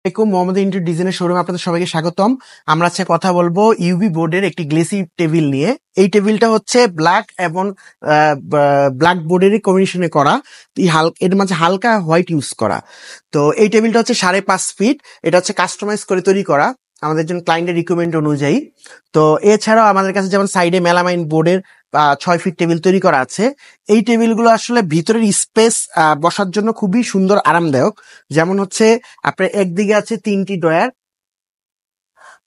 Mohammad into ডিজাইনের শোরুমে আপনাদের সবাইকে স্বাগতম। আমরা আজকে কথা বলবো ইউভি বোর্ডের একটি গ্লেসি টেবিল নিয়ে। এই টেবিলটা হচ্ছে ব্ল্যাক এবং ব্ল্যাক বোর্ডেরই কম্বিনেশনে করা, এর মাঝে হালকা হোয়াইট ইউজ করা। তো এই টেবিলটা হচ্ছে 5.5 ফিট। এটা হচ্ছে কাস্টমাইজ করে তৈরি করা আমাদের জন্য ক্লায়েন্টের রিকোয়ারমেন্ট অনুযায়ী। তো এছাড়াও আমাদের কাছে যেমন সাইডে মেলামাইন বোর্ডের 6 ফিট টেবিল তৈরি করা আছে। এই টেবিলগুলো আসলে ভিতরের স্পেস বসার জন্য খুবই সুন্দর, আরামদায়ক। যেমন হচ্ছে আপনার একদিকে আছে 3টি ড্রয়ার,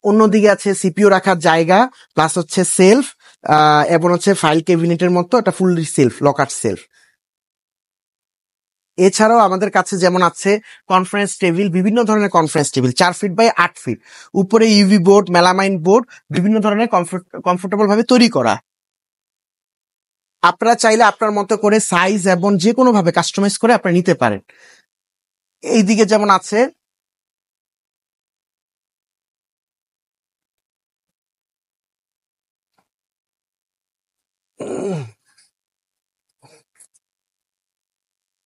অন্যদিকে আছে সিপিইউ রাখার জায়গা, প্লাস হচ্ছে সেলফ এবং হচ্ছে ফাইল ক্যাবিনেটের মতো একটা ফুল সেলফ, লকার সেলফ। এছাড়াও আমাদের কাছে যেমন আছে কনফারেন্স টেবিল, বিভিন্ন ধরনের conference table 4 feet by 8 feet, উপরে ইউভি বোর্ড, মেলামাইন বোর্ড, বিভিন্ন ধরনের কমফোর্টেবল ভাবে তৈরি করা। আপনারা চাইলে আপনার মতো করে সাইজ এবং যে কোনো ভাবে কাস্টমাইজ করে আপনারা নিতে পারেন। এইদিকে যেমন আছে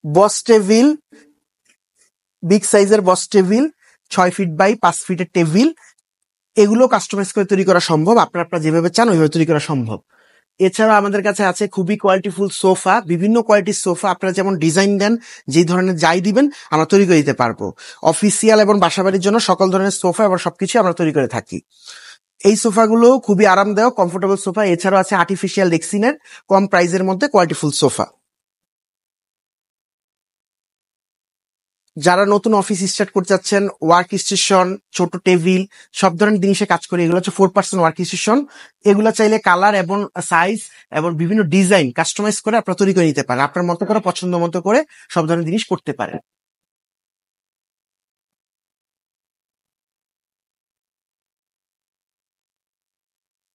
বস টেবিল, বিগ সাইজের বস টেবিল, 6 ফিট বাই 5 ফিটের টেবিল, এগুলো কাস্টমাইজ করে তৈরি করা সম্ভব। আপনারা যেভাবে চান ওইভাবে তৈরি করা সম্ভব। এছাড়া আমাদের কাছে আছে খুবই কোয়ালিটিফুল সোফা, বিভিন্ন কোয়ালিটির সোফা। আপনারা যেমন ডিজাইন দেন, যেই ধরনের যাই দিবেন আমরা তৈরি করে দিতে পারবো। অফিসিয়াল এবং বাসাবাড়ির জন্য সকল ধরনের সোফা এবং সবকিছু আমরা তৈরি করে থাকি। এই সোফাগুলো খুবই আরামদায়ক, কমফোর্টেবল সোফা। এছাড়াও আছে আর্টিফিশিয়াল রেক্সিনের কম প্রাইসের মধ্যে কোয়ালিটিফুল সোফা। যারা নতুন অফিস স্টার্ট করতে চাচ্ছেন, ওয়ার্ক স্টেশন, ছোট টেবিল, সব ধরনের জিনিসে কাজ করি। এগুলো হচ্ছে 4 পার্সন ওয়ার্ক স্টেশন। এগুলো চাইলে কালার এবং সাইজ এবং বিভিন্ন ডিজাইন কাস্টমাইজ করে আপনারা তৈরি করে নিতে পারেন। আপনার মতো করে, পছন্দ মতো করে সব ধরনের জিনিস করতে পারেন।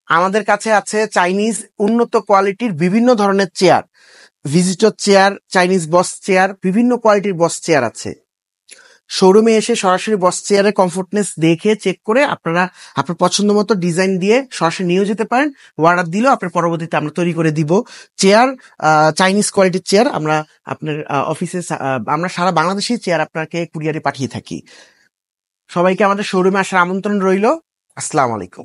আমাদের কাছে আছে চাইনিজ উন্নত কোয়ালিটির বিভিন্ন ধরনের চেয়ার, ভিজিটর চেয়ার, চাইনিজ বস চেয়ার, বিভিন্ন কোয়ালিটির বস চেয়ার আছে। শোরুমে এসে সরাসরি বস চেয়ারের কমফোর্টনেস দেখে চেক করে আপনারা আপনার পছন্দ মতো ডিজাইন দিয়ে সরাসরি নিয়েও যেতে পারেন। অর্ডার দিলেও আপনার পরবর্তীতে আমরা তৈরি করে দিব। চেয়ার, চাইনিজ কোয়ালিটির চেয়ার আমরা আপনার অফিসে, আমরা সারা বাংলাদেশেই চেয়ার আপনাকে কুরিয়ারে পাঠিয়ে থাকি। সবাইকে আমাদের শোরুমে আসার আমন্ত্রণ রইল। আসসালামু আলাইকুম।